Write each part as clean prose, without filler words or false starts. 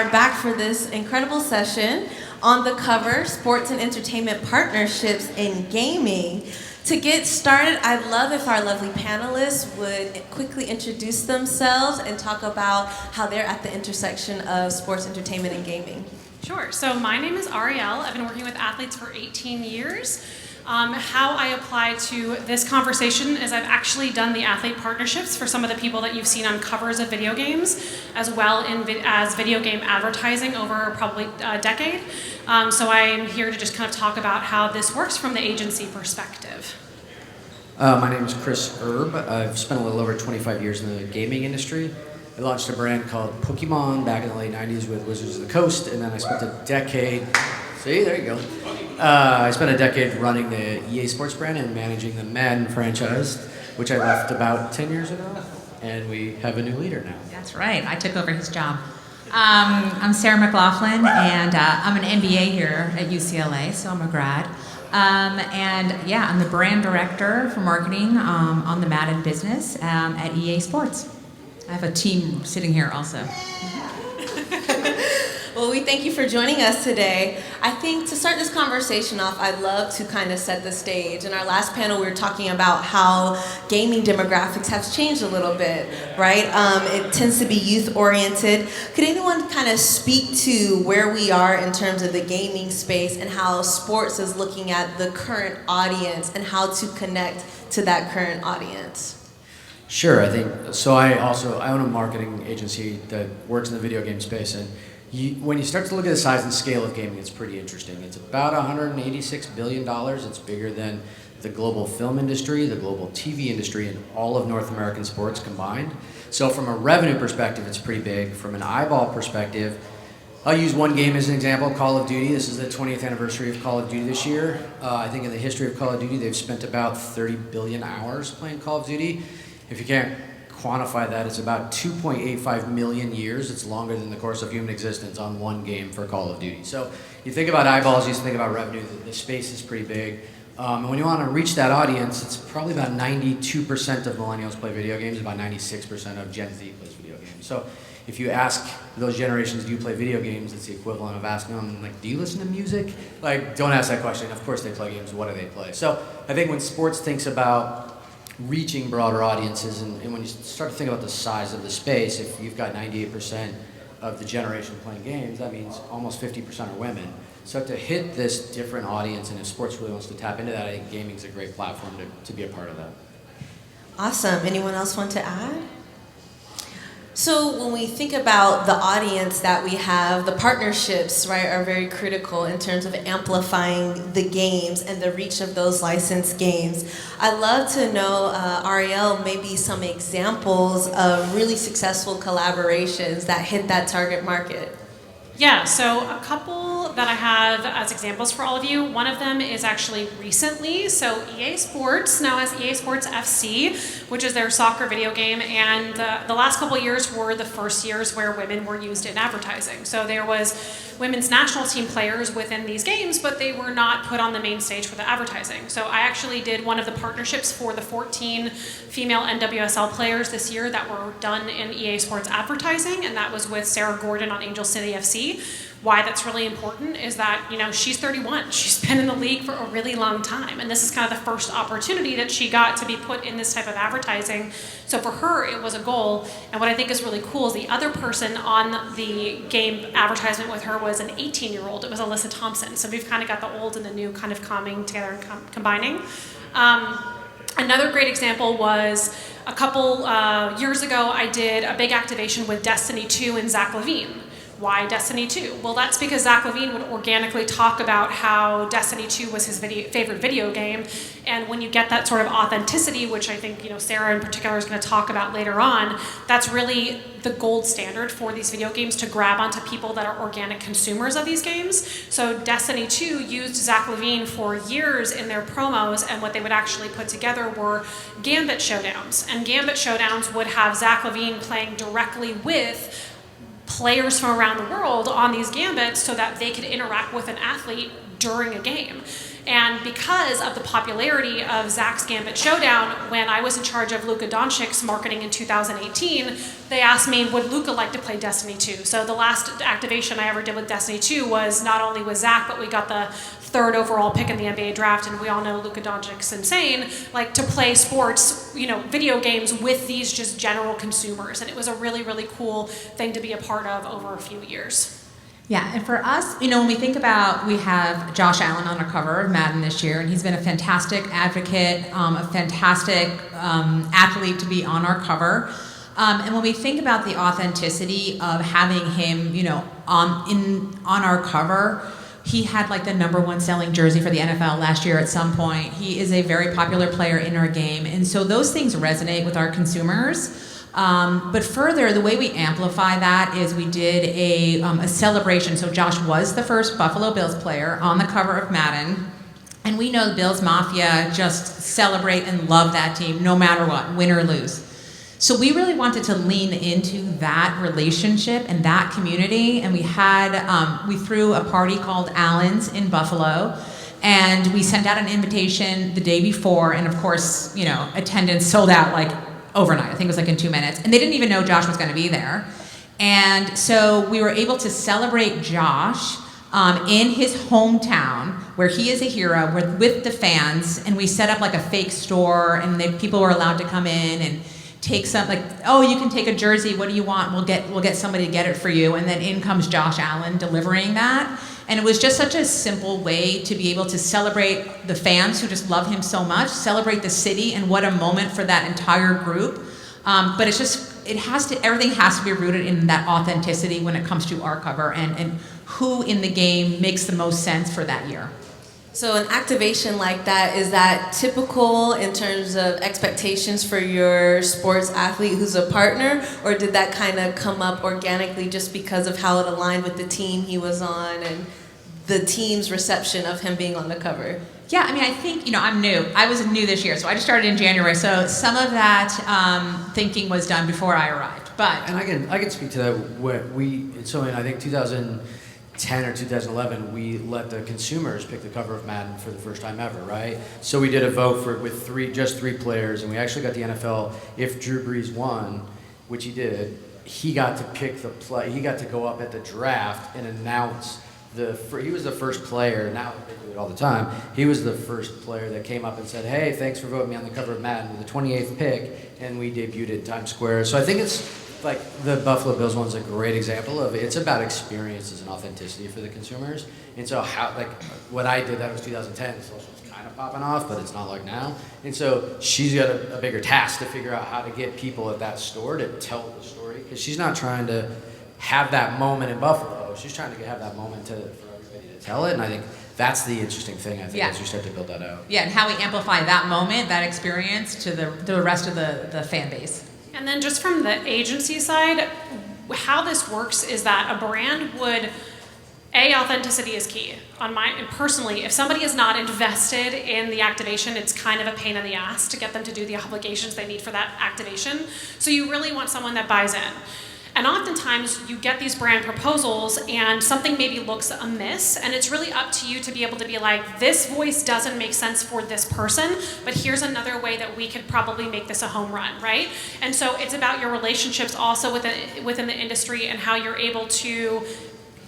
are back for this incredible session on the cover, Sports and Entertainment Partnerships in Gaming. To get started, I'd love if our lovely panelists would quickly introduce themselves and talk about how they're at the intersection of sports, entertainment, and gaming. Sure. So my name is Ariel. I've been working with athletes for 18 years. How I apply to this conversation is I've actually done the athlete partnerships for some of the people that you've seen on covers of video games, as well as video game advertising over probably a decade. So I'm here to just kind of talk about how this works from the agency perspective. My name is Chris Erb. I've spent a little over 25 years in the gaming industry. I launched a brand called Pokemon back in the late 90s with Wizards of the Coast, and then I spent a decade, see, there you go. I spent a decade running the EA Sports brand and managing the Madden franchise, which I left about 10 years ago, and we have a new leader now. That's right, I took over his job. I'm Sarah McLaughlin, and I'm an MBA here at UCLA, so I'm a grad. And yeah, I'm the brand director for marketing on the Madden business at EA Sports. I have a team sitting here also. Well, we thank you for joining us today. I think to start this conversation off, I'd love to kind of set the stage. In our last panel, we were talking about how gaming demographics have changed a little bit, right? It tends to be youth-oriented. Could anyone kind of speak to where we are in terms of the gaming space and how sports is looking at the current audience and how to connect to that current audience? Sure, I think, so I own a marketing agency that works in the video game space, and when you start to look at the size and scale of gaming, it's pretty interesting. It's about $186 billion. It's bigger than the global film industry, the global TV industry, and all of North American sports combined. So from a revenue perspective, it's pretty big. From an eyeball perspective, I'll use one game as an example, Call of Duty. This is the 20th anniversary of Call of Duty this year. I think in the history of Call of Duty, they've spent about 30 billion hours playing Call of Duty. If you can't quantify that, it's about 2.85 million years. It's longer than the course of human existence on one game for Call of Duty. So you think about eyeballs, you think about revenue, the space is pretty big. And when you want to reach that audience, it's probably about 92% of millennials play video games, about 96% of Gen Z plays video games. So if you ask those generations, do you play video games, it's the equivalent of asking them, like, do you listen to music? Like, don't ask that question. Of course they play games. What do they play? So I think when sports thinks about reaching broader audiences, and when you start to think about the size of the space, if you've got 98% of the generation playing games, that means almost 50% are women. So to hit this different audience, and if sports really wants to tap into that, I think gaming's a great platform to be a part of that. Awesome. Anyone else want to add? So when we think about the audience that we have, the partnerships, right, are very critical in terms of amplifying the games and the reach of those licensed games. I'd love to know, Ariel, maybe some examples of really successful collaborations that hit that target market. Yeah, so a couple that I have as examples for all of you. One of them is actually recently. So EA Sports now has EA Sports FC, which is their soccer video game. And the last couple of years were the first years where women were used in advertising. So there was women's national team players within these games, but they were not put on the main stage for the advertising. So I actually did one of the partnerships for the 14 female NWSL players this year that were done in EA Sports advertising, and that was with Sarah Gordon on Angel City FC. Why that's really important is that, you know, she's 31. She's been in the league for a really long time, and this is kind of the first opportunity that she got to be put in this type of advertising. So for her, it was a goal. And what I think is really cool is the other person on the game advertisement with her was an 18-year-old. It was Alyssa Thompson. So we've kind of got the old and the new kind of coming together and combining. Another great example was a couple years ago, I did a big activation with Destiny 2 and Zach LaVine. Why Destiny 2? Well, that's because Zach LaVine would organically talk about how Destiny 2 was his favorite video game, and when you get that sort of authenticity, which I think, you know, Sarah in particular is going to talk about later on, that's really the gold standard for these video games to grab onto people that are organic consumers of these games. So Destiny 2 used Zach LaVine for years in their promos, and what they would actually put together were Gambit showdowns, and Gambit showdowns would have Zach LaVine playing directly with players from around the world on these gambits so that they could interact with an athlete during a game. And because of the popularity of Zach's Gambit Showdown, when I was in charge of Luka Doncic's marketing in 2018, they asked me, would Luka like to play Destiny 2? So the last activation I ever did with Destiny 2 was not only with Zach, but we got the 3rd overall pick in the NBA draft, and we all know Luka Doncic's insane, like to play sports, video games with these just general consumers. And it was a really, really cool thing to be a part of over a few years. Yeah, and for us, when we think about, we have Josh Allen on the cover of Madden this year, and he's been a fantastic advocate, a fantastic athlete to be on our cover. And when we think about the authenticity of having him, on our cover, he had like the #1 selling jersey for the NFL last year at some point. He is a very popular player in our game, and so those things resonate with our consumers. But further, the way we amplify that is we did a celebration. So Josh was the first Buffalo Bills player on the cover of Madden. And we know the Bills Mafia just celebrate and love that team no matter what, win or lose. So we really wanted to lean into that relationship and that community. And we threw a party called Allen's in Buffalo. And we sent out an invitation the day before. And of course, attendance sold out like overnight. I think it was like in 2 minutes. And they didn't even know Josh was going to be there. And so we were able to celebrate Josh in his hometown, where he is a hero, with the fans. And we set up like a fake store, and people were allowed to come in and take some, like, oh, you can take a jersey. What do you want? We'll get somebody to get it for you. And then in comes Josh Allen delivering that. And it was just such a simple way to be able to celebrate the fans who just love him so much, celebrate the city, and what a moment for that entire group. But it's just, everything has to be rooted in that authenticity when it comes to our cover and who in the game makes the most sense for that year. So an activation like that, is that typical in terms of expectations for your sports athlete who's a partner, or did that kind of come up organically just because of how it aligned with the team he was on and the team's reception of him being on the cover? Yeah, I think, I'm new. I was new this year, so I just started in January. So some of that thinking was done before I arrived. And I can speak to that. So in I think 2010 or 2011, we let the consumers pick the cover of Madden for the first time ever, right? So we did a vote with just three players, and we actually got the NFL. If Drew Brees won, which he did, he got to pick the play. He got to go up at the draft and announce he was the first player. Now they do it all the time. He was the first player that came up and said, "Hey, thanks for voting me on the cover of Madden with the 28th pick," and we debuted in Times Square. So I think it's like the Buffalo Bills one's a great example of it's about experiences and authenticity for the consumers. And so what I did, that was 2010, so it was kind of popping off, but it's not like now. And so she's got a bigger task to figure out how to get people at that store to tell the story, because she's not trying to have that moment in Buffalo. She's trying to have that moment for everybody to tell it, and I think that's the interesting thing, as you start to build that out. Yeah, and how we amplify that moment, that experience, to the rest of the fan base. And then just from the agency side, how this works is that a brand would, authenticity is key. Personally, if somebody is not invested in the activation, it's kind of a pain in the ass to get them to do the obligations they need for that activation. So you really want someone that buys in. And oftentimes you get these brand proposals and something maybe looks amiss, and it's really up to you to be able to be like, this voice doesn't make sense for this person, but here's another way that we could probably make this a home run, right? And so it's about your relationships also within the industry and how you're able to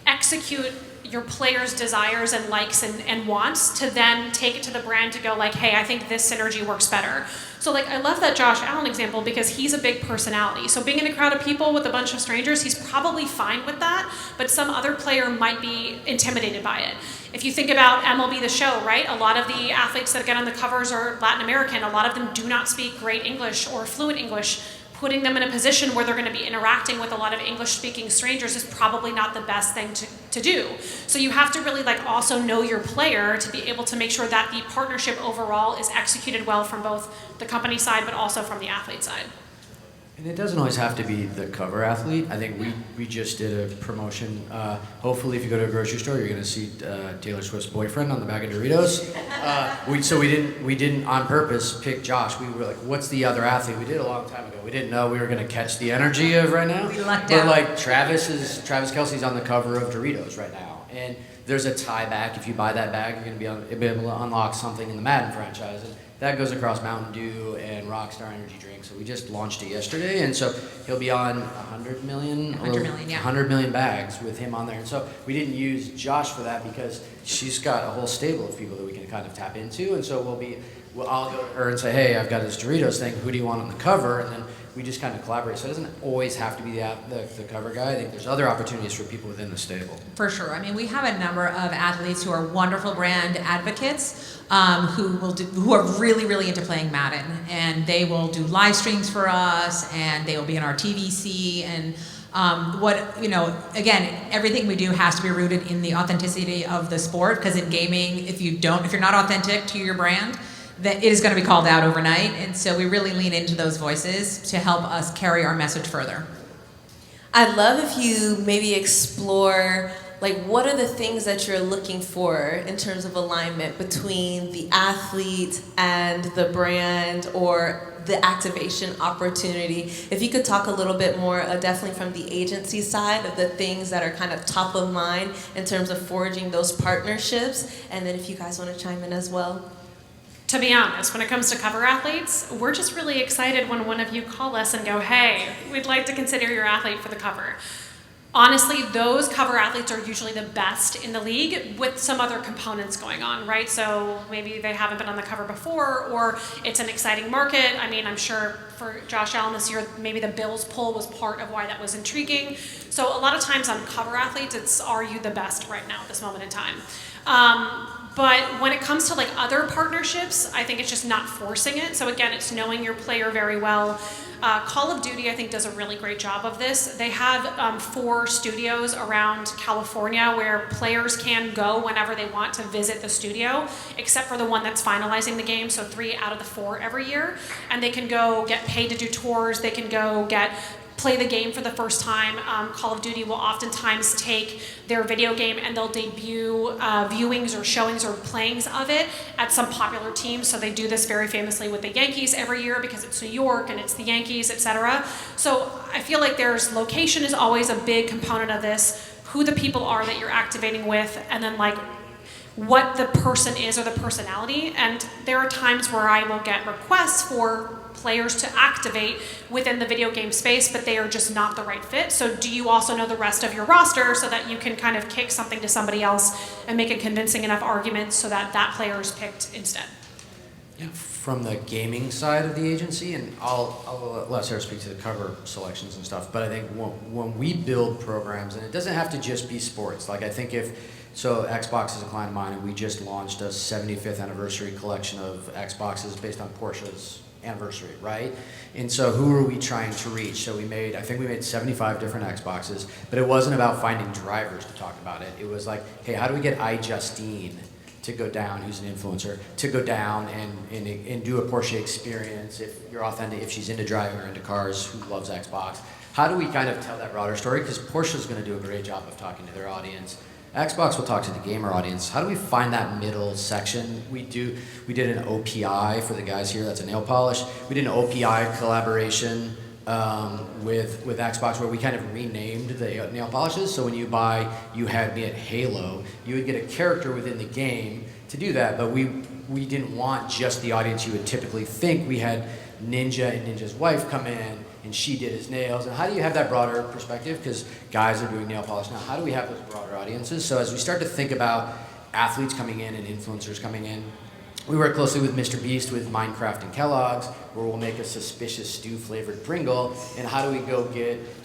execute your players' desires and likes and wants to then take it to the brand to go like, hey, I think this synergy works better. So I love that Josh Allen example because he's a big personality. So being in a crowd of people with a bunch of strangers, he's probably fine with that, but some other player might be intimidated by it. If you think about MLB The Show, right? A lot of the athletes that get on the covers are Latin American. A lot of them do not speak great English or fluent English. Putting them in a position where they're going to be interacting with a lot of English-speaking strangers is probably not the best thing to do. So you have to really also know your player to be able to make sure that the partnership overall is executed well from both the company side but also from the athlete side. And it doesn't always have to be the cover athlete. I think we just did a promotion. Hopefully, if you go to a grocery store, you're going to see Taylor Swift's boyfriend on the bag of Doritos. We didn't on purpose pick Josh. We were like, what's the other athlete? We did a long time ago. We didn't know we were going to catch the energy of right now. We lucked out. But Travis Kelce's on the cover of Doritos right now, and there's a tie back. If you buy that bag, you're going to be able to unlock something in the Madden franchise. And that goes across Mountain Dew and Rockstar Energy Drink. So we just launched it yesterday, and so he'll be on 100 million, 100 million bags with him on there. And so we didn't use Josh for that because she's got a whole stable of people that we can kind of tap into. And so I'll go to her and say, hey, I've got this Doritos thing. Who do you want on the cover? And then we just kind of collaborate. So it doesn't always have to be the cover guy. I think there's other opportunities for people within the stable. For sure. I mean, we have a number of athletes who are wonderful brand advocates who are really, really into playing Madden. And they will do live streams for us, and they will be in our TVC. And again, everything we do has to be rooted in the authenticity of the sport, because in gaming, if you're not authentic to your brand, that it is going to be called out overnight. And so we really lean into those voices to help us carry our message further. I'd love if you maybe explore, like, what are the things that you're looking for in terms of alignment between the athlete and the brand or the activation opportunity. If you could talk a little bit more, definitely from the agency side, of the things that are kind of top of mind in terms of forging those partnerships. And then if you guys want to chime in as well. To be honest, when it comes to cover athletes, we're just really excited when one of you call us and go, hey, we'd like to consider your athlete for the cover. Honestly, those cover athletes are usually the best in the league with some other components going on, right? So maybe they haven't been on the cover before, or it's an exciting market. I mean, I'm sure for Josh Allen this year, maybe the Bills poll was part of why that was intriguing. So a lot of times on cover athletes, it's, are you the best right now at this moment in time? But when it comes to like other partnerships, I think it's just not forcing it. So again, it's knowing your player very well. Call of Duty, I think, does a really great job of this. They have 4 studios around California where players can go whenever they want to visit the studio, except for the one that's finalizing the game, so 3 out of the 4 every year. And they can go get paid to do tours. They can go play the game for the first time. Call of Duty will oftentimes take their video game and they'll debut viewings or showings or playings of it at some popular teams. So they do this very famously with the Yankees every year because it's New York and it's the Yankees, etc. So I feel like location is always a big component of this, who the people are that you're activating with, and then like what the person is or the personality. And there are times where I will get requests for players to activate within the video game space, but they are just not the right fit. So do you also know the rest of your roster so that you can kind of kick something to somebody else and make a convincing enough argument so that that player is picked instead? Yeah, from the gaming side of the agency, and I'll let Sarah speak to the cover selections and stuff, but I think when we build programs, and it doesn't have to just be sports, like I think Xbox is a client of mine, and we just launched a 75th anniversary collection of Xboxes based on Porsche's anniversary, right? And so who are we trying to reach? So I think we made 75 different Xboxes, but it wasn't about finding drivers to talk about it. It was like, hey, how do we get iJustine to go down, who's an influencer, to go down and do a Porsche experience if you're authentic, if she's into driving or into cars, who loves Xbox. How do we kind of tell that broader story? Because Porsche's going to do a great job of talking to their audience. Xbox will talk to the gamer audience. How do we find that middle section? We did an OPI for the guys here. That's a nail polish. We did an OPI collaboration with Xbox where we kind of renamed the nail polishes. So when you had me at Halo, you would get a character within the game to do that. But we didn't want just the audience you would typically think. We had Ninja and Ninja's wife come in, and she did his nails. And how do you have that broader perspective? Because guys are doing nail polish now. How do we have those broader audiences? So as we start to think about athletes coming in and influencers coming in, we work closely with Mr. Beast with Minecraft and Kellogg's, where we'll make a suspicious stew-flavored Pringle. And how do we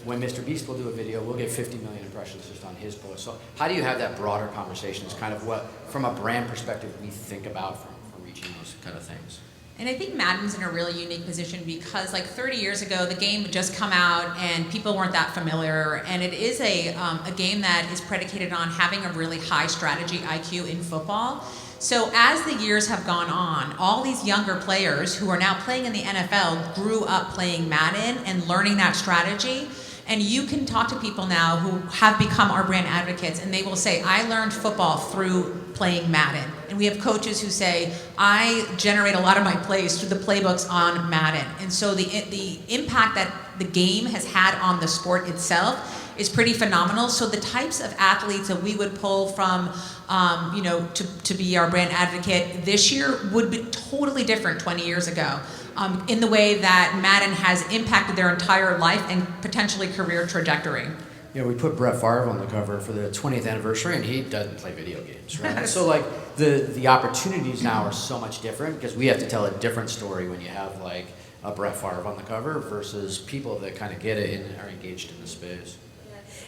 when Mr. Beast will do a video, we'll get 50 million impressions just on his post. So how do you have that broader conversation is kind of what, from a brand perspective, we think about for reaching those kind of things. And I think Madden's in a really unique position because like 30 years ago, the game had just come out and people weren't that familiar. And it is a game that is predicated on having a really high strategy IQ in football. So as the years have gone on, all these younger players who are now playing in the NFL grew up playing Madden and learning that strategy. And you can talk to people now who have become our brand advocates, and they will say, I learned football through playing Madden. And we have coaches who say, I generate a lot of my plays through the playbooks on Madden. And so the impact that the game has had on the sport itself is pretty phenomenal. So the types of athletes that we would pull from, to be our brand advocate this year would be totally different 20 years ago. In the way that Madden has impacted their entire life and potentially career trajectory. We put Brett Favre on the cover for the 20th anniversary, and he doesn't play video games, right? So like the opportunities now are so much different because we have to tell a different story when you have like a Brett Favre on the cover versus people that kind of get it and are engaged in the space.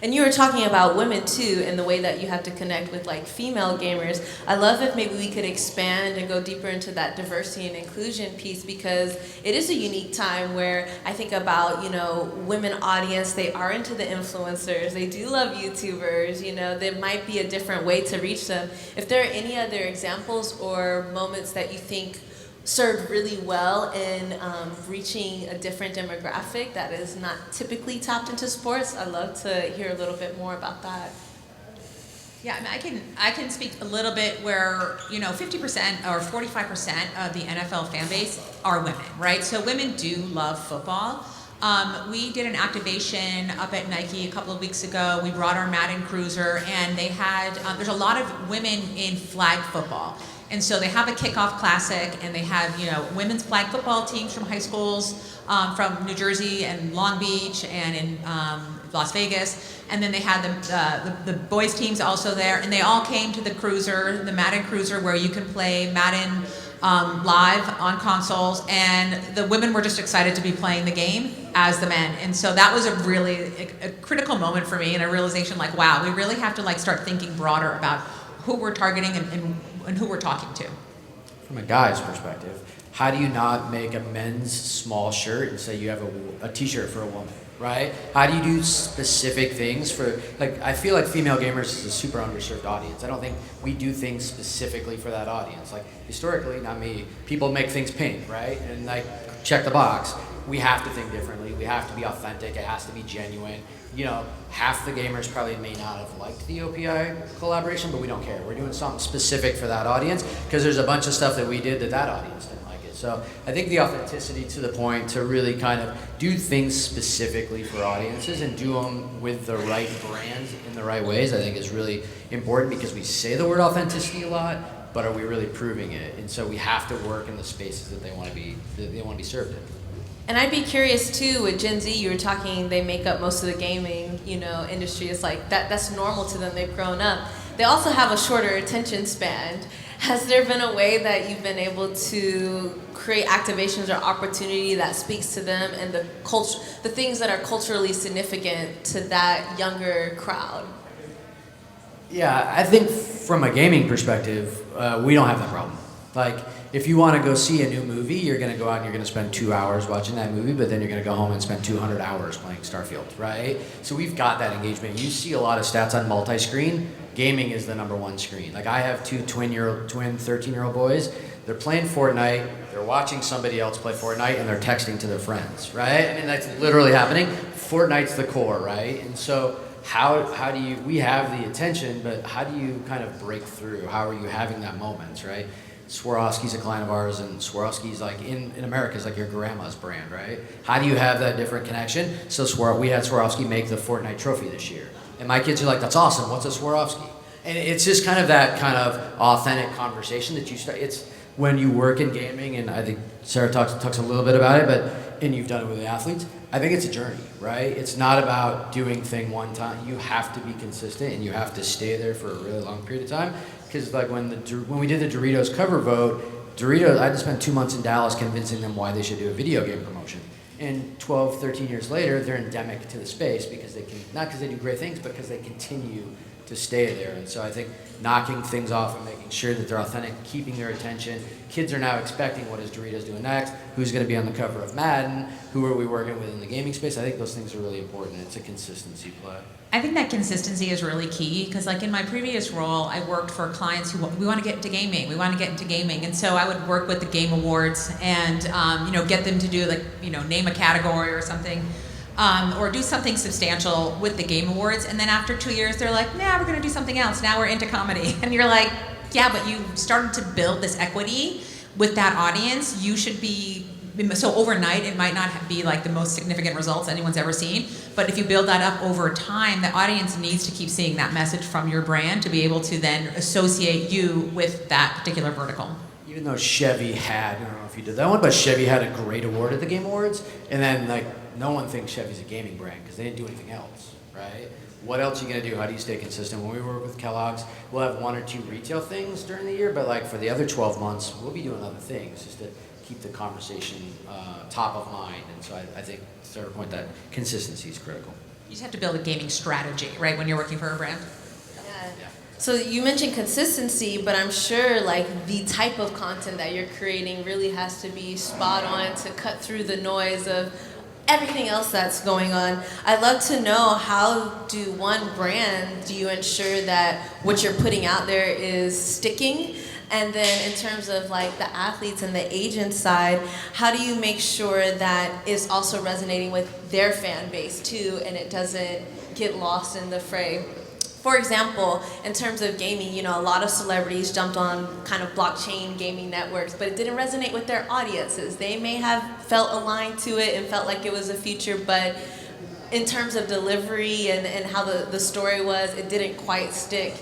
And you were talking about women too, and the way that you have to connect with like female gamers. I love if maybe we could expand and go deeper into that diversity and inclusion piece, because it is a unique time where I think about, women audience, they are into the influencers, they do love YouTubers, there might be a different way to reach them. If there are any other examples or moments that you think served really well in reaching a different demographic that is not typically tapped into sports, I'd love to hear a little bit more about that. Yeah, I can speak a little bit where 50% or 45% of the NFL fan base are women, right? So women do love football. We did an activation up at Nike a couple of weeks ago. We brought our Madden Cruiser, and they had there's a lot of women in flag football. And so they have a kickoff classic, and they have women's flag football teams from high schools from New Jersey and Long Beach and in Las Vegas, and then they had the boys teams also there, and they all came to the Cruiser, the Madden Cruiser, where you can play Madden live on consoles, and the women were just excited to be playing the game as the men. And so that was a critical moment for me, and a realization like, wow, we really have to start thinking broader about who we're targeting and who we're talking to. From a guy's perspective, how do you not make a men's small shirt and say you have a t-shirt for a woman, right? How do you do specific things for, I feel like female gamers is a super underserved audience. I don't think we do things specifically for that audience. Historically, not me, people make things pink, right? And check the box. We have to think differently. We have to be authentic. It has to be genuine. Half the gamers probably may not have liked the OPI collaboration, but we don't care. We're doing something specific for that audience because there's a bunch of stuff that we did that audience didn't like it. So I think the authenticity to the point to really kind of do things specifically for audiences and do them with the right brands in the right ways, I think is really important, because we say the word authenticity a lot, but are we really proving it? And so we have to work in the spaces that they want to be served in. And I'd be curious too, with Gen Z, you were talking, they make up most of the gaming, industry. It's like that's normal to them. They've grown up. They also have a shorter attention span. Has there been a way that you've been able to create activations or opportunity that speaks to them and the culture, the things that are culturally significant to that younger crowd? Yeah, I think from a gaming perspective, we don't have that problem. If you want to go see a new movie, you're going to go out and you're going to spend 2 hours watching that movie, but then you're going to go home and spend 200 hours playing Starfield, right? So we've got that engagement. You see a lot of stats on multi-screen. Gaming is the number one screen. I have two twin 13-year-old boys. They're playing Fortnite, they're watching somebody else play Fortnite, and they're texting to their friends, right? That's literally happening. Fortnite's the core, right? And so how do you, we have the attention, but how do you kind of break through? How are you having that moment, right? Swarovski's a client of ours, and Swarovski's in America is your grandma's brand, right? How do you have that different connection? So we had Swarovski make the Fortnite trophy this year. And my kids are like, that's awesome, what's a Swarovski? And it's just kind of that kind of authentic conversation that you start, it's when you work in gaming, and I think Sarah talks a little bit about it, and you've done it with the athletes, I think it's a journey, right? It's not about doing thing one time. You have to be consistent, and you have to stay there for a really long period of time. Because when we did the Doritos cover vote, I had to spend 2 months in Dallas convincing them why they should do a video game promotion. And 12, 13 years later, they're endemic to the space because not because they do great things, but because they continue to stay there. And so I think knocking things off and making sure that they're authentic, keeping their attention. Kids are now expecting, what is Doritos doing next? Who's going to be on the cover of Madden? Who are we working with in the gaming space? I think those things are really important. It's a consistency play. I think that consistency is really key, because in my previous role, I worked for clients who we want to get into gaming. And so I would work with the Game Awards and get them to do name a category or something. Or do something substantial with the Game Awards, and then after 2 years, they're like, nah, we're gonna do something else. Now we're into comedy. And you're like, yeah, but you started to build this equity with that audience. You should be So overnight, it might not be like the most significant results anyone's ever seen, but if you build that up over time, the audience needs to keep seeing that message from your brand to be able to then associate you with that particular vertical. Even though Chevy had, I don't know if you did that one, but Chevy had a great award at the Game Awards, and then like no one thinks Chevy's a gaming brand because they didn't do anything else, right? What else are you gonna do? How do you stay consistent? When we work with Kellogg's, we'll have 1 or 2 retail things during the year, but like for the other 12 months, we'll be doing other things just to keep the conversation top of mind. And so I think, to Sarah's point, that consistency is critical. You just have to build a gaming strategy, right, when you're working for a brand. Yeah. So you mentioned consistency, but I'm sure like the type of content that you're creating really has to be spot on to cut through the noise of everything else that's going on. I'd love to know, how do you ensure that what you're putting out there is sticking? And then in terms of like the athletes and the agent side, how do you make sure that it's also resonating with their fan base too, and it doesn't get lost in the fray? For example, in terms of gaming, you know, a lot of celebrities jumped on kind of blockchain gaming networks, but it didn't resonate with their audiences. They may have felt aligned to it and felt like it was a future, but in terms of delivery and how the story was, it didn't quite stick.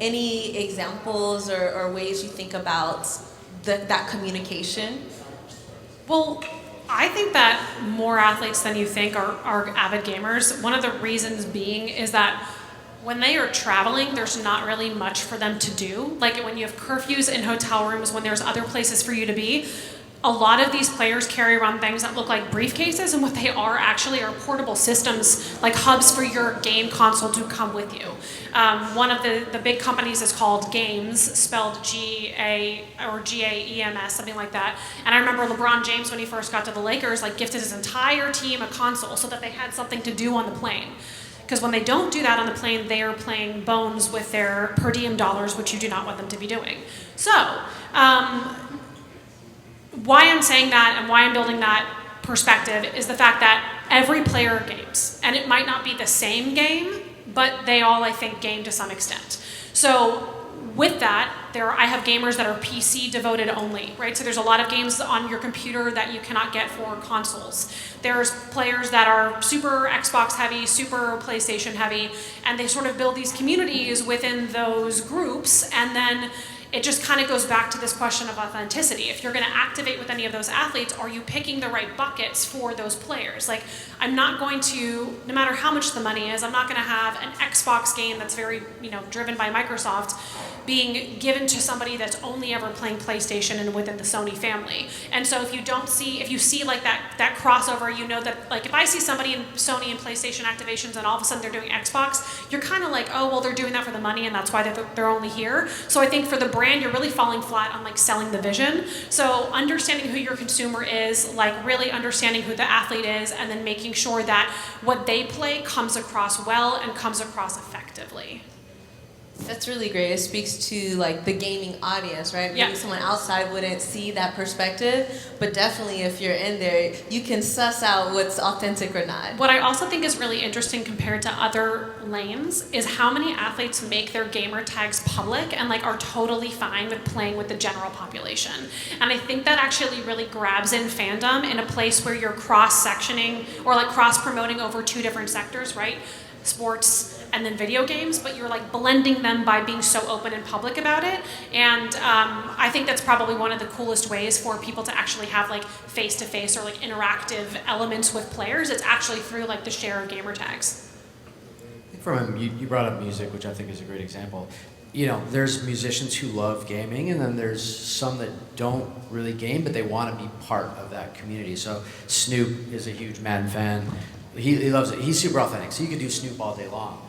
Any examples or ways you think about that communication? Well, I think that more athletes than you think are avid gamers. One of the reasons being is that when they are traveling, there's not really much for them to do. Like when you have curfews in hotel rooms, when there's other places for you to be, a lot of these players carry around things that look like briefcases, and what they are actually are portable systems, like hubs for your game console to come with you. One of the big companies is called Games, spelled G-A or G-A-E-M-S, something like that. And I remember LeBron James, when he first got to the Lakers, like gifted his entire team a console so that they had something to do on the plane. Because when they don't do that on the plane, they are playing bones with their per diem dollars, which you do not want them to be doing. So, why I'm saying that and why I'm building that perspective is the fact that every player games. And it might not be the same game, but they all, I think, game to some extent. So with that, I have gamers that are PC devoted only, right? So there's a lot of games on your computer that you cannot get for consoles. There's players that are super Xbox heavy, super PlayStation heavy, and they sort of build these communities within those groups, and then it just kind of goes back to this question of authenticity. If you're going to activate with any of those athletes, are you picking the right buckets for those players? Like, I'm not going to, no matter how much the money is, I'm not going to have an Xbox game that's very, driven by Microsoft being given to somebody that's only ever playing PlayStation and within the Sony family. And so if you see like that crossover, you know that like if I see somebody in Sony and PlayStation activations and all of a sudden they're doing Xbox, you're kind of like, oh, well, they're doing that for the money and that's why they're only here. So I think for the brand, you're really falling flat on like selling the vision. So understanding who your consumer is, like really understanding who the athlete is, and then making sure that what they play comes across well and comes across effectively. That's really great. It speaks to like the gaming audience, right? Maybe Yeah. someone outside wouldn't see that perspective, but definitely if you're in there, you can suss out what's authentic or not. What I also think is really interesting compared to other lanes is how many athletes make their gamer tags public and like are totally fine with playing with the general population. And I think that actually really grabs in fandom in a place where you're cross-sectioning or like cross-promoting over 2 different sectors, right? Sports and then video games, but you're like blending them by being so open and public about it. And I think that's probably one of the coolest ways for people to actually have like face-to-face or like interactive elements with players. It's actually through like the share of gamer tags. You brought up music, which I think is a great example. There's musicians who love gaming, and then there's some that don't really game, but they want to be part of that community. So Snoop is a huge Madden fan. He loves it. He's super authentic, so you could do Snoop all day long.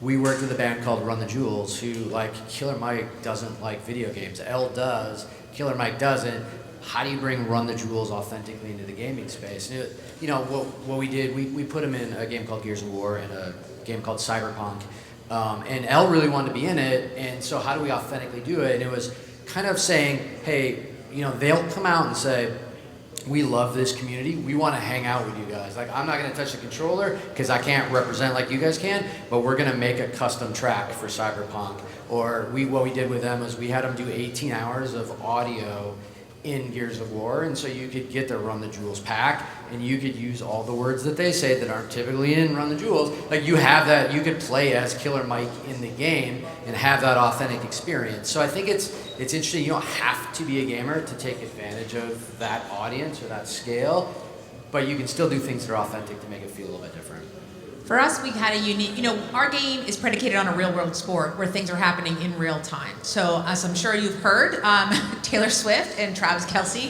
We worked with a band called Run the Jewels, who Killer Mike doesn't like video games. L does, Killer Mike doesn't. How do you bring Run the Jewels authentically into the gaming space? What we did, we put him in a game called Gears of War and a game called Cyberpunk. And L really wanted to be in it, and so how do we authentically do it? And it was kind of saying, hey, they'll come out and say, we love this community. We want to hang out with you guys. Like, I'm not going to touch the controller because I can't represent like you guys can, but we're going to make a custom track for Cyberpunk. Or what we did with them was we had them do 18 hours of audio in Gears of War, and so you could get the Run the Jewels pack, and you could use all the words that they say that aren't typically in Run the Jewels. Like you have that, you could play as Killer Mike in the game and have that authentic experience. So I think it's interesting. You don't have to be a gamer to take advantage of that audience or that scale, but you can still do things that are authentic to make it feel a little bit different. For us, we had a unique, our game is predicated on a real world sport where things are happening in real time. So as I'm sure you've heard, Taylor Swift and Travis Kelce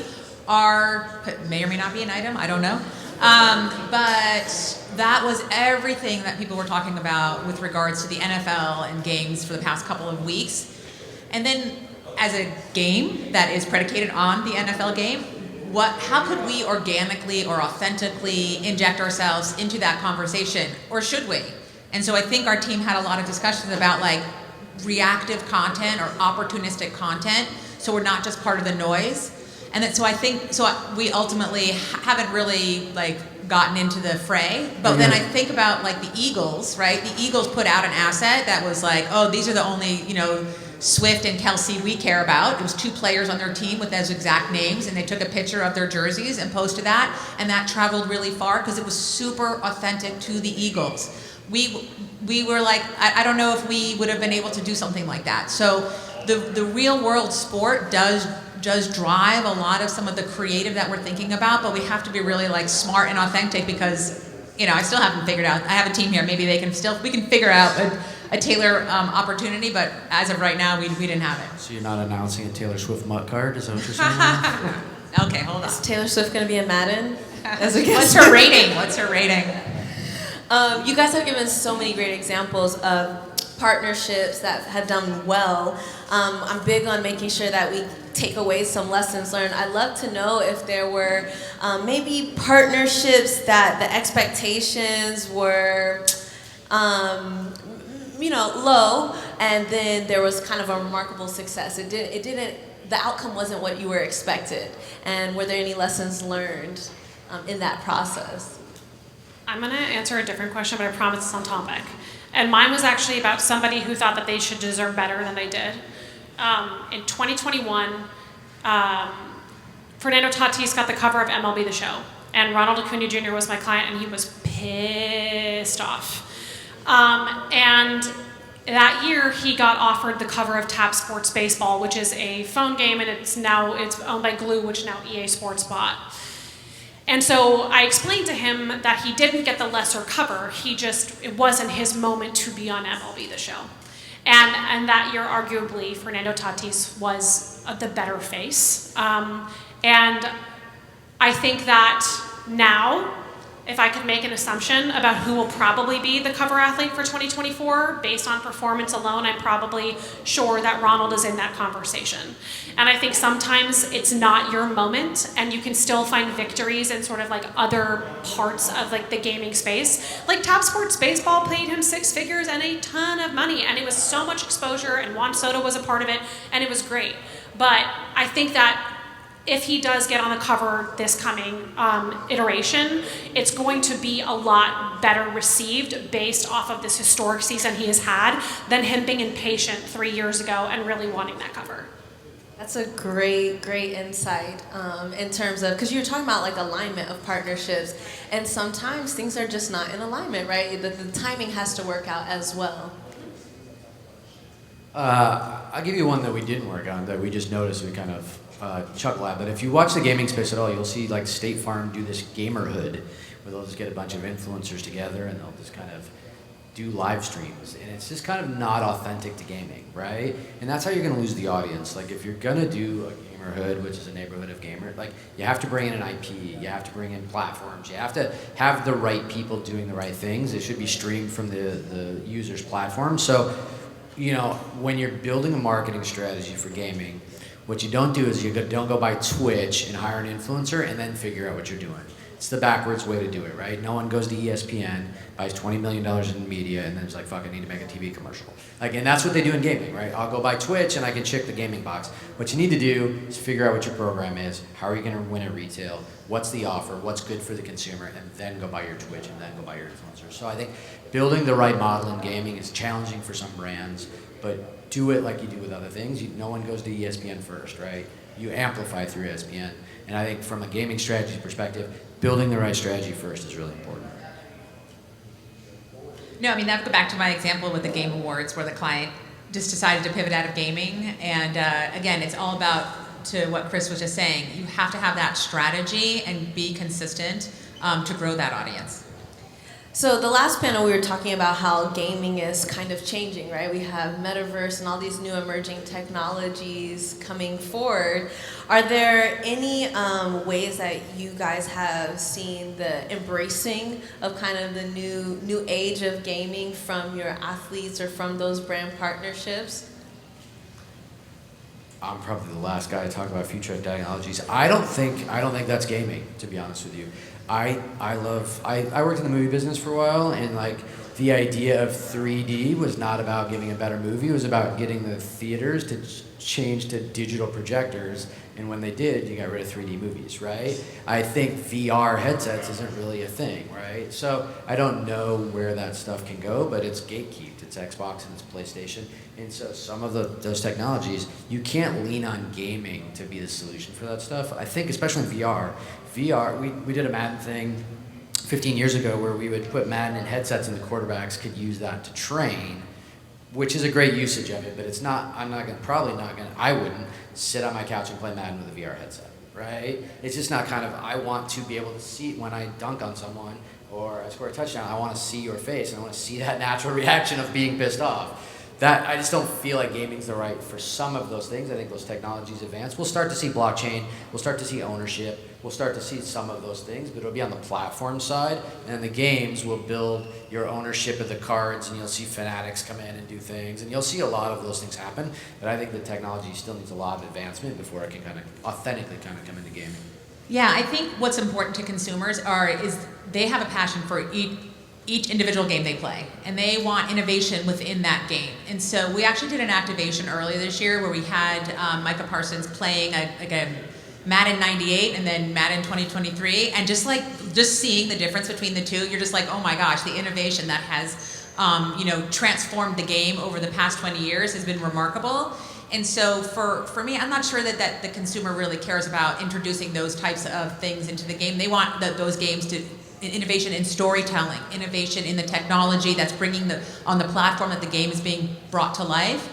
may or may not be an item, I don't know. But that was everything that people were talking about with regards to the NFL and games for the past couple of weeks. And then as a game that is predicated on the NFL game, how could we organically or authentically inject ourselves into that conversation, or should we? And so I think our team had a lot of discussions about like reactive content or opportunistic content, so we're not just part of the noise. And then, we ultimately haven't really like gotten into the fray. But then I think about like the Eagles, right? The Eagles put out an asset that was like, oh, these are the only, Swift and Kelce we care about. It was 2 players on their team with those exact names, and they took a picture of their jerseys and posted that, and that traveled really far because it was super authentic to the Eagles. We were like, I don't know if we would have been able to do something like that. So the real world sport does drive a lot of some of the creative that we're thinking about, but we have to be really like smart and authentic because, I still haven't figured out. I have a team here. Maybe we can figure out a Taylor opportunity, but as of right now, we didn't have it. So you're not announcing a Taylor Swift mutt card? Is that what you're saying? Okay, hold on. Is Taylor Swift going to be in Madden? What's her rating? You guys have given so many great examples of partnerships that have done well. I'm big on making sure that we take away some lessons learned. I'd love to know if there were maybe partnerships that the expectations were low, and then there was kind of a remarkable success. The outcome wasn't what you were expected. And were there any lessons learned in that process? I'm going to answer a different question, but I promise it's on topic. And mine was actually about somebody who thought that they should deserve better than they did. In 2021, Fernando Tatis got the cover of MLB The Show. And Ronald Acuna Jr. was my client, and he was pissed off. And that year, he got offered the cover of Tap Sports Baseball, which is a phone game, and it's owned by Glue, which now EA Sports bought. And so I explained to him that he didn't get the lesser cover. It wasn't his moment to be on MLB The Show. And that year, arguably, Fernando Tatis was the better face. And I think that now, if I could make an assumption about who will probably be the cover athlete for 2024, based on performance alone, I'm probably sure that Ronald is in that conversation. And I think sometimes it's not your moment, and you can still find victories in sort of like other parts of like the gaming space. Like Tap Sports Baseball paid him 6 figures and a ton of money, and it was so much exposure, and Juan Soto was a part of it, and it was great. But I think that if he does get on the cover this coming iteration, it's going to be a lot better received based off of this historic season he has had than him being impatient 3 years ago and really wanting that cover. That's a great insight in terms of, because you were talking about like alignment of partnerships, and sometimes things are just not in alignment, right? The timing has to work out as well. I'll give you one that we didn't work on, that we just noticed, we kind of chuckle at. But if you watch the gaming space at all, you'll see like State Farm do this gamerhood, where they'll just get a bunch of influencers together and they'll just kind of do live streams, and it's just kind of not authentic to gaming, right? And that's how you're going to lose the audience. Like if you're going to do a gamerhood, which is a neighborhood of gamers, like you have to bring in an IP, you have to bring in platforms, you have to have the right people doing the right things. It should be streamed from the user's platform. So, when you're building a marketing strategy for gaming, what you don't do is don't go by Twitch and hire an influencer and then figure out what you're doing. It's the backwards way to do it, right? No one goes to ESPN, buys $20 million in media, and then it's like, fuck, I need to make a TV commercial. Like, and that's what they do in gaming, right? I'll go buy Twitch and I can check the gaming box. What you need to do is figure out what your program is, how are you gonna win at retail, what's the offer, what's good for the consumer, and then go buy your Twitch and then go buy your influencers. So I think building the right model in gaming is challenging for some brands, but do it like you do with other things. No one goes to ESPN first, right? You amplify through ESPN. And I think from a gaming strategy perspective, building the right strategy first is really important. No, I mean, that would go back to my example with the Game Awards where the client just decided to pivot out of gaming. And again, it's all about, to what Chris was just saying, you have to have that strategy and be consistent to grow that audience. So the last panel we were talking about how gaming is kind of changing, right? We have metaverse and all these new emerging technologies coming forward. Are there any ways that you guys have seen the embracing of kind of the new age of gaming from your athletes or from those brand partnerships? I'm probably the last guy to talk about future technologies. I don't think that's gaming, to be honest with you. I worked in the movie business for a while, and like the idea of 3D was not about giving a better movie. It was about getting the theaters to change to digital projectors, and when they did, you got rid of 3D movies, right? I think VR headsets isn't really a thing, right? So I don't know where that stuff can go, but it's gatekeeped. It's Xbox and it's PlayStation, and so some of those technologies, you can't lean on gaming to be the solution for that stuff. I think especially in VR, we did a Madden thing 15 years ago where we would put Madden in headsets and the quarterbacks could use that to train, which is a great usage of it, but it's not, I wouldn't sit on my couch and play Madden with a VR headset, right? It's just not kind of, I want to be able to see when I dunk on someone or I score a touchdown, I want to see your face and I want to see that natural reaction of being pissed off. That, I just don't feel like gaming's the right for some of those things. I think those technologies advance. We'll start to see blockchain, we'll start to see ownership, we'll start to see some of those things, but it'll be on the platform side, and the games will build your ownership of the cards, and you'll see fanatics come in and do things, and you'll see a lot of those things happen, but I think the technology still needs a lot of advancement before it can kind of authentically kind of come into gaming. Yeah, I think what's important to consumers is they have a passion for each individual game they play, and they want innovation within that game. And so we actually did an activation earlier this year where we had Micah Parsons playing a Madden 98 and then Madden 2023, and just seeing the difference between the two, you're just like, oh my gosh, the innovation that has transformed the game over the past 20 years has been remarkable. And so for me, I'm not sure that the consumer really cares about introducing those types of things into the game. They want those games to innovation in storytelling, innovation in the technology that's bringing on the platform that the game is being brought to life,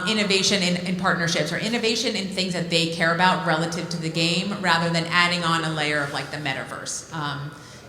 innovation in partnerships, or innovation in things that they care about relative to the game, rather than adding on a layer of like the metaverse.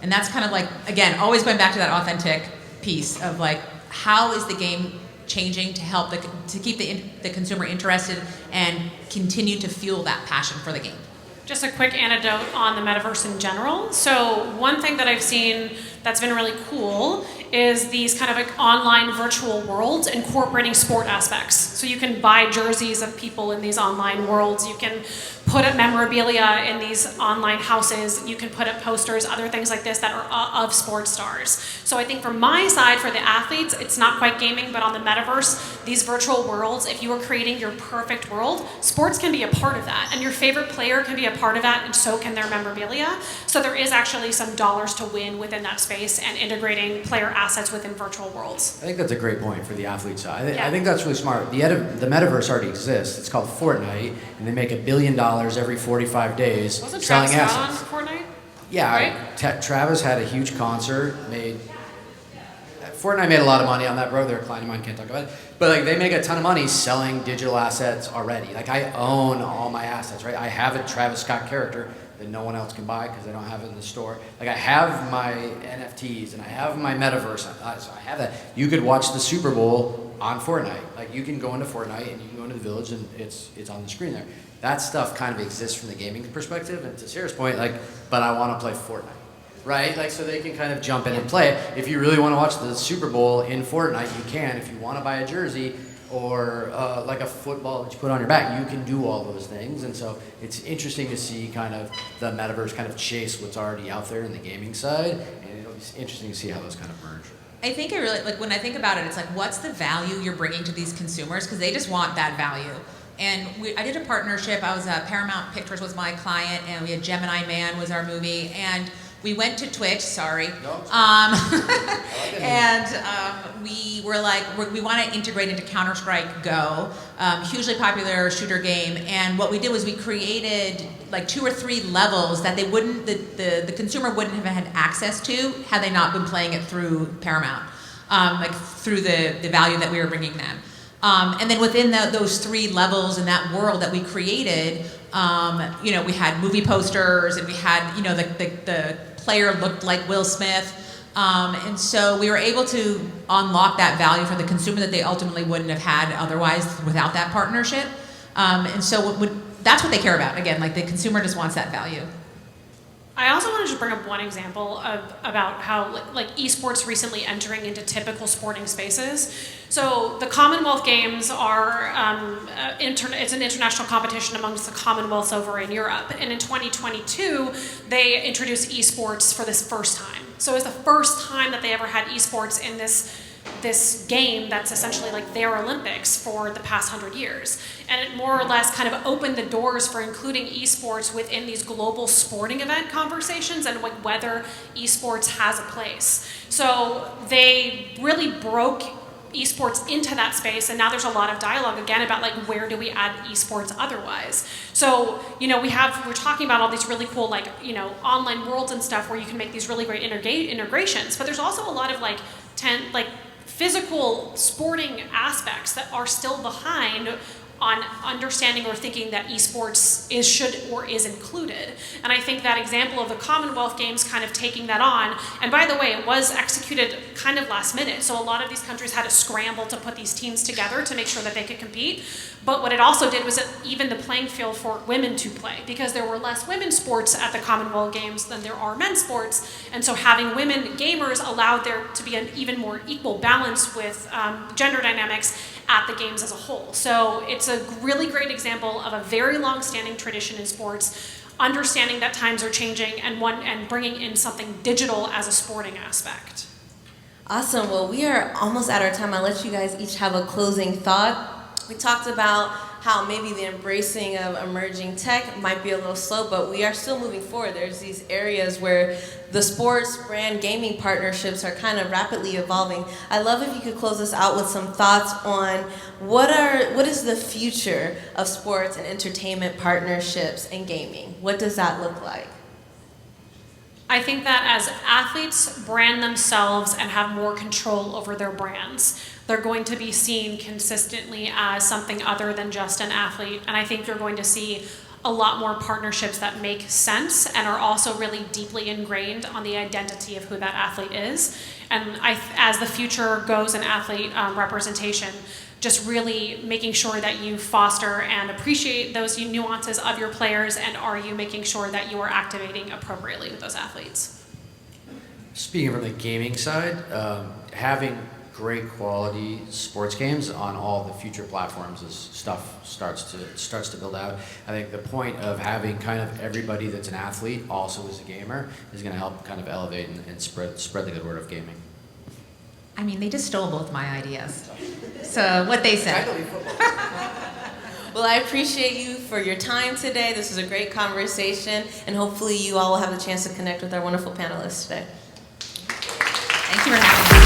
And that's kind of like, again, always going back to that authentic piece of like, how is the game changing to help to keep the consumer interested and continue to fuel that passion for the game. Just a quick anecdote on the metaverse in general. So one thing that I've seen that's been really cool is these kind of like online virtual worlds incorporating sport aspects. So you can buy jerseys of people in these online worlds. You can put up memorabilia in these online houses. You can put up posters, other things like this that are of sports stars. So I think from my side, for the athletes, it's not quite gaming, but on the metaverse, these virtual worlds, if you are creating your perfect world, sports can be a part of that. And your favorite player can be a part of that, and so can their memorabilia. So there is actually some dollars to win within that space and integrating player assets within virtual worlds. I think that's a great point for the athlete side. I think that's really smart. The metaverse already exists. It's called Fortnite, and they make $1 billion every 45 days Wasn't selling Travis assets. Scott on Fortnite? Yeah, right? Travis had a huge concert. Fortnite made a lot of money on that, bro. They're a client of mine, can't talk about it. But like, they make a ton of money selling digital assets already. Like, I own all my assets, right? I have a Travis Scott character that no one else can buy because I don't have it in the store. Like, I have my NFTs and I have my metaverse. So I have that. You could watch the Super Bowl on Fortnite. Like, you can go into Fortnite and you can go into the village and it's on the screen there. That stuff kind of exists from the gaming perspective. And to Sarah's point, like, but I want to play Fortnite. Right? Like, so they can kind of jump in and play it. If you really want to watch the Super Bowl in Fortnite, you can. If you want to buy a jersey, or like a football that you put on your back. You can do all those things, and so it's interesting to see kind of the metaverse kind of chase what's already out there in the gaming side, and it'll be interesting to see how those kind of merge. I think it really, like when I think about it, it's like, what's the value you're bringing to these consumers? Because they just want that value. And I did a partnership. I was Paramount Pictures was my client, and we had Gemini Man was our movie, and we went to Twitch. Sorry, we were like, we want to integrate into Counter-Strike Go, hugely popular shooter game. And what we did was we created like 2 or 3 levels that they wouldn't, the consumer wouldn't have had access to had they not been playing it through Paramount, like through the value that we were bringing them. And then within those 3 levels in that world that we created, you know, we had movie posters, and we had, you know, the player looked like Will Smith. And so we were able to unlock that value for the consumer that they ultimately wouldn't have had otherwise without that partnership. And so that's what they care about. Again, like the consumer just wants that value. I also wanted to bring up one example about how like esports recently entering into typical sporting spaces. So the Commonwealth Games are it's an international competition amongst the Commonwealths over in Europe, and in 2022 they introduced esports for this first time. So it's the first time that they ever had esports in this game that's essentially like their Olympics for the past 100 years. And it more or less kind of opened the doors for including esports within these global sporting event conversations and like whether esports has a place. So they really broke esports into that space, and now there's a lot of dialogue again about like where do we add esports otherwise. So, you know, we're talking about all these really cool like, you know, online worlds and stuff where you can make these really great integrations, but there's also a lot of like physical sporting aspects that are still behind on understanding or thinking that esports should or is included. And I think that example of the Commonwealth Games kind of taking that on, and by the way, it was executed kind of last minute, so a lot of these countries had to scramble to put these teams together to make sure that they could compete. But what it also did was it even the playing field for women to play, because there were less women's sports at the Commonwealth Games than there are men's sports, and so having women gamers allowed there to be an even more equal balance with gender dynamics at the games as a whole. So it's a really great example of a very long-standing tradition in sports, understanding that times are changing and bringing in something digital as a sporting aspect. Awesome. Well, we are almost at our time. I'll let you guys each have a closing thought. We talked about how maybe the embracing of emerging tech might be a little slow, but we are still moving forward. There's these areas where the sports brand gaming partnerships are kind of rapidly evolving. I'd love if you could close us out with some thoughts on what is the future of sports and entertainment partnerships and gaming? What does that look like? I think that as athletes brand themselves and have more control over their brands, they're going to be seen consistently as something other than just an athlete. And I think you're going to see a lot more partnerships that make sense and are also really deeply ingrained on the identity of who that athlete is. And as the future goes in athlete representation, just really making sure that you foster and appreciate those nuances of your players, and are you making sure that you are activating appropriately with those athletes? Speaking from the gaming side, having great quality sports games on all the future platforms as stuff starts to build out. I think the point of having kind of everybody that's an athlete also is a gamer is going to help kind of elevate and spread the good word of gaming. I mean, they just stole both my ideas. So what they said. Well, I appreciate you for your time today. This was a great conversation, and hopefully you all will have the chance to connect with our wonderful panelists today. Thank you for having me.